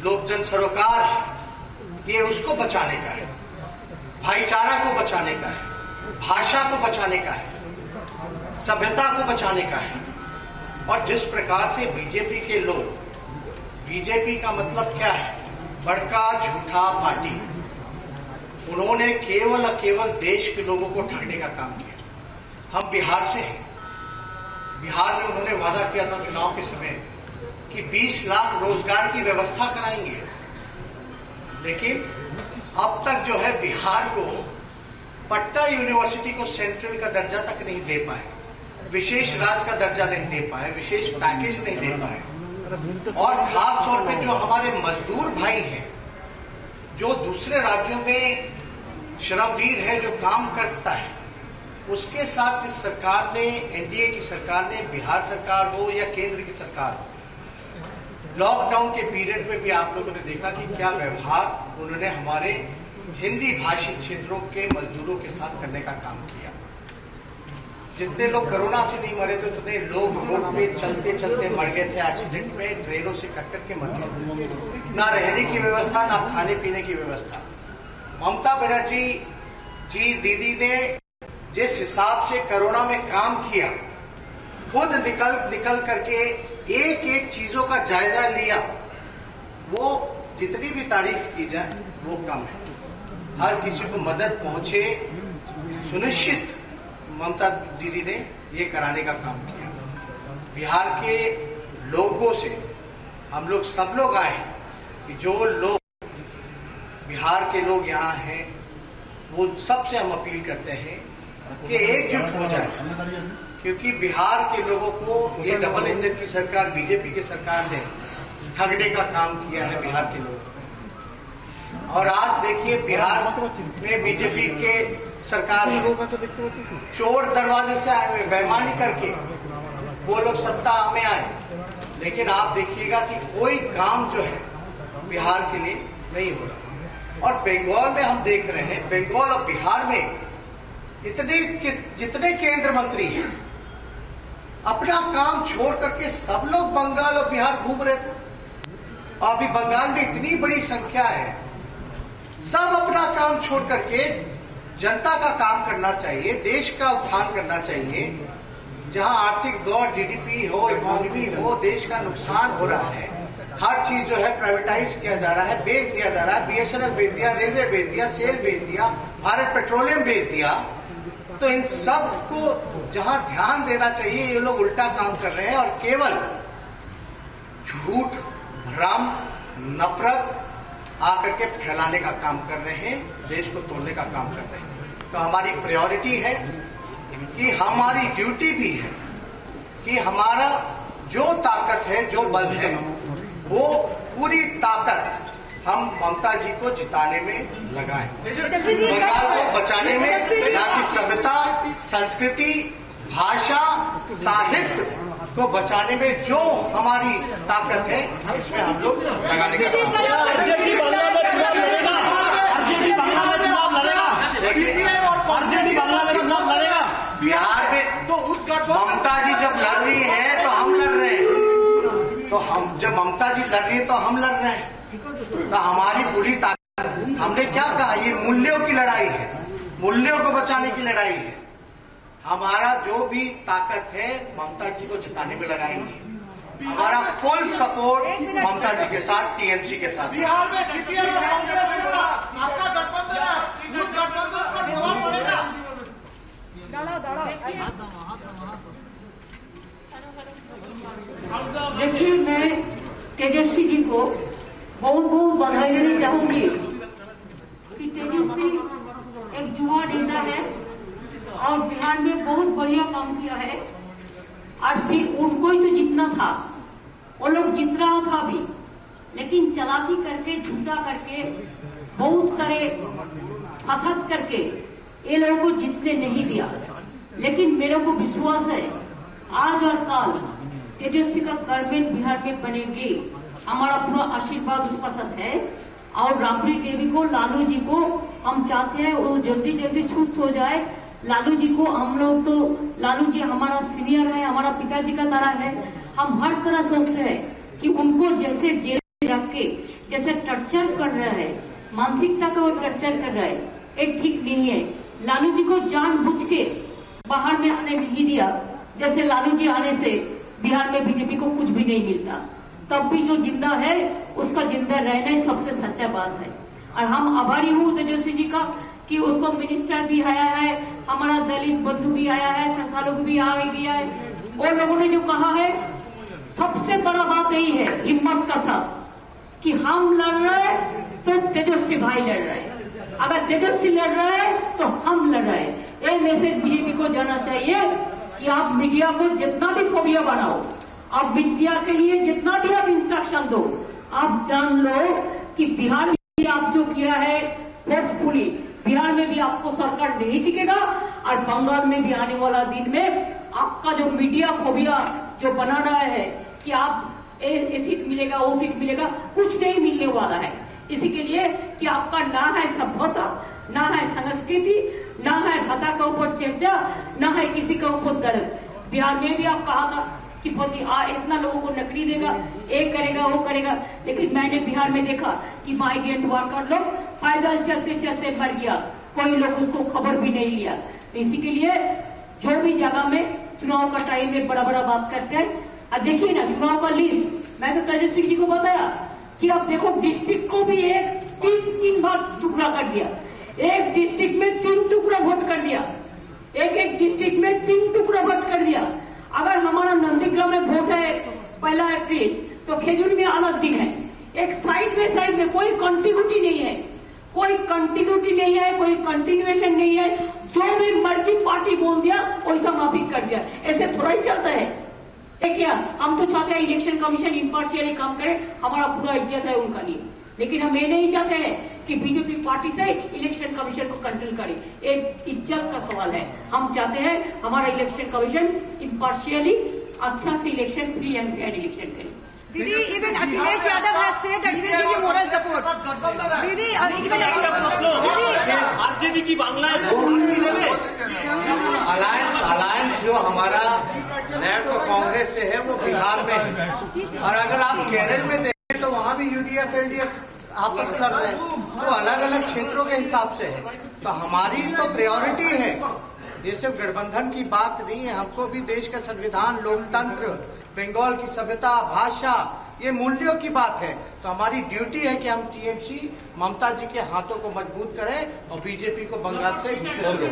लोक जन सरोकार है, ये उसको बचाने का है, भाईचारा को बचाने का है, भाषा को बचाने का है, सभ्यता को बचाने का है। और जिस प्रकार से बीजेपी के लोग, बीजेपी का मतलब क्या है, बड़का झूठा पार्टी, उन्होंने केवल और केवल देश के लोगों को ठगने का काम किया। हम बिहार से हैं, बिहार में उन्होंने वादा किया था चुनाव के समय कि 20 लाख रोजगार की व्यवस्था कराएंगे, लेकिन अब तक जो है बिहार को पटना यूनिवर्सिटी को सेंट्रल का दर्जा तक नहीं दे पाए, विशेष राज्य का दर्जा नहीं दे पाए, विशेष पैकेज नहीं दे पाए। और खास तौर पे जो हमारे मजदूर भाई हैं, जो दूसरे राज्यों में श्रमवीर है, जो काम करता है, उसके साथ इस सरकार ने, एनडीए की सरकार ने, बिहार सरकार हो या केंद्र की सरकार हो, लॉकडाउन के पीरियड में भी आप लोगों ने देखा कि क्या व्यवहार उन्होंने हमारे हिंदी भाषी क्षेत्रों के मजदूरों के साथ करने का काम किया। जितने लोग कोरोना से नहीं मरे थे, उतने लोग रोड पे चलते चलते मर गए थे, एक्सीडेंट में, ट्रेनों से कट करके मर गए थे। ना रहने की व्यवस्था, ना खाने पीने की व्यवस्था। ममता बनर्जी जी दीदी ने जिस हिसाब से कोरोना में काम किया, खुद निकल करके एक एक चीजों का जायजा लिया, वो जितनी भी तारीफ की जाए वो कम है। हर किसी को मदद पहुंचे, सुनिश्चित ममता दीदी ने ये कराने का काम किया। बिहार के लोगों से हम लोग सब लोग आए कि जो लोग बिहार के लोग यहाँ हैं, वो सबसे हम अपील करते हैं कि एकजुट हो जाए, क्योंकि बिहार के लोगों को ये डबल इंजन की सरकार, बीजेपी की सरकार ने ठगने का काम किया है बिहार के लोगों को। और आज देखिए बिहार में बीजेपी के सरकार चोर दरवाजे से आए हुए, बेईमानी करके वो लोग सत्ता में आए, लेकिन आप देखिएगा कि कोई काम जो है बिहार के लिए नहीं हो रहा। और बंगाल में हम देख रहे हैं, बंगाल और बिहार में जितने केंद्र मंत्री हैं, अपना काम छोड़ करके सब लोग बंगाल और बिहार घूम रहे थे। और अभी बंगाल में इतनी बड़ी संख्या है, सब अपना काम छोड़ करके जनता का काम करना चाहिए, देश का उत्थान करना चाहिए। जहां आर्थिक दौड़, जीडीपी हो, इकोनॉमी हो, देश का नुकसान हो रहा है, हर चीज जो है प्राइवेटाइज किया जा रहा है, बेच दिया जा रहा है, बीएसएनएल बेच दिया, रेलवे बेच दिया, सेल बेच दिया, भारत पेट्रोलियम बेच दिया। तो इन सब को जहां ध्यान देना चाहिए, ये लोग उल्टा काम कर रहे हैं और केवल झूठ, भ्रम, नफरत आकर के फैलाने का काम कर रहे हैं, देश को तोड़ने का काम कर रहे हैं। तो हमारी प्रायोरिटी है कि हमारी ड्यूटी भी है कि हमारा जो ताकत है, जो बल है, वो पूरी ताकत हम ममता जी को जिताने में लगाएं, बंगाल को बचाने में, ताकि सभ्यता, संस्कृति, भाषा, साहित्य को बचाने में जो हमारी ताकत है, इसमें हम लोग लगाने का बिहार में तो ममता जी जब लड़ रही है तो हम लड़ रहे हैं, तो हम जब ममता जी लड़ रही है तो हम लड़ रहे हैं। तो हमारी पूरी ताकत, हमने क्या कहा, ये मूल्यों की लड़ाई है, मूल्यों को बचाने की लड़ाई है। हमारा जो भी ताकत है ममता जी को जिताने में लगाएंगे। हमारा फुल सपोर्ट ममता जी के साथ, टीएमसी के साथ। बिहार में सीपीएम और कांग्रेस आपका गठबंधन है, उस गठबंधन पर प्रभाव पड़ेगा। देखिए, मैं तेजस्वी जी को बहुत बहुत बधाई देना चाहूंगी कि तेजस्वी एक युवा नेता है और बिहार में बहुत बढ़िया काम किया है। और सिर्फ उनको ही तो जीतना था, वो लोग जीत रहा था भी, लेकिन चालाकी करके, झूठा करके, बहुत सारे फसाद करके ये लोगों को जीतने नहीं दिया। लेकिन मेरे को विश्वास है आज और कल तेजस्वी का गवर्नमेंट बिहार में बनेगी। हमारा पूरा आशीर्वाद उसका साथ है। और राबड़ी देवी को, लालू जी को हम चाहते हैं वो जल्दी जल्दी सुस्त हो जाए। लालू जी को हम लोग तो, लालू जी हमारा सीनियर है, हमारा पिताजी का तरह है। हम हर तरह सोचते हैं कि उनको जैसे जेल में रख के जैसे टर्चर कर रहा है, मानसिकता का वो टर्चर कर रहा है, ये ठीक नहीं है। लालू जी को जानबूझ के बाहर में आने नहीं दिया। जैसे लालू जी आने से बिहार में बीजेपी को कुछ भी नहीं मिलता, तब भी जो जिंदा है उसका जिंदा रहना ही सबसे सच्चा बात है। और हम आभारी हूँ तेजस्वी जी का कि उसको मिनिस्टर भी आया है, हमारा दलित बंधु भी आया है, संख्यालघु भी आ गया है। और लोगों ने जो कहा है, सबसे बड़ा बात यही है हिम्मत का साथ कि हम लड़ रहे हैं तो तेजस्वी भाई लड़ रहे हैं, अगर तेजस्वी लड़ रहा है तो हम लड़ रहे हैं। ये मैसेज बीजेपी को जाना चाहिए कि आप मीडिया को जितना भी फोबिया बनाओ, आप मीडिया के लिए जितना भी आप इंस्ट्रक्शन दो, आप जान लो कि बिहार में भी आप जो किया है फोर्सफुली, बिहार में भी आपको सरकार नहीं टिकेगा। और बंगाल में भी आने वाला दिन में आपका जो मीडिया फोबिया जो बना रहा है कि आप ये सीट मिलेगा, वो सीट मिलेगा, कुछ नहीं मिलने वाला है। इसी के लिए कि आपका ना है सभ्यता, ना है संस्कृति, ना है भाषा के ऊपर चर्चा, ना है किसी के ऊपर दर्द। बिहार में भी आप कहा था कि पति इतना लोगों को नौकरी देगा, एक करेगा, वो करेगा, लेकिन मैंने बिहार में देखा कि माइग्रेंट वर्कर लोग पैदल चलते चलते मर गया, कोई लोग उसको खबर भी नहीं लिया। तो इसी के लिए जो भी जगह में चुनाव का टाइम में बड़ा बड़ा बात करते हैं। अब देखिए ना चुनाव का लिस्ट, मैं तो तेजस्वी जी को बताया कि आप देखो डिस्ट्रिक्ट को भी एक तीन बार टुकड़ा कर दिया, एक डिस्ट्रिक्ट में 3 टुकड़ा वोट कर दिया, एक डिस्ट्रिक्ट में 3 टुकड़ा वोट कर दिया। अगर हमारा नंदीग्राम में वोट है 1 अप्रैल तो खेजूर में अलग दिन है। एक साइड में कोई कंटिन्यूटी नहीं है, कोई कंटिन्यूटी नहीं है, कोई कंटिन्यूएशन नहीं है। जो भी मर्जी पार्टी बोल दिया वैसा माफिक कर दिया, ऐसे थोड़ा ही चलता है। क्या हम तो चाहते हैं इलेक्शन कमीशन इम्पार्शियली काम करे, हमारा पूरा इज्जत है उनका लिए, लेकिन हम ये नहीं चाहते हैं कि बीजेपी पार्टी से इलेक्शन कमीशन को कंट्रोल करे। एक इज्जत का सवाल है। हम चाहते हैं हमारा इलेक्शन कमीशन इम्पार्शियली अच्छा से election, free and fair election करे। दीदी, even Akhilesh Yadav has said that he will give you moral support. दीदी, आरजेडी की बांग्ला अलायंस जो हमारा लेफ्ट और कांग्रेस से है वो बिहार में है, और अगर आप केरल में देखें तो वहाँ भी यूडीएफ एलडीएफ आपस लड़ रहे हैं, तो अलग अलग क्षेत्रों के हिसाब से है। तो हमारी तो प्रायोरिटी है, ये सिर्फ गठबंधन की बात नहीं है, हमको भी देश का संविधान, लोकतंत्र, बंगाल की सभ्यता, भाषा, ये मूल्यों की बात है। तो हमारी ड्यूटी है कि हम टीएमसी ममता जी के हाथों को मजबूत करें और बीजेपी को बंगाल से रोकें।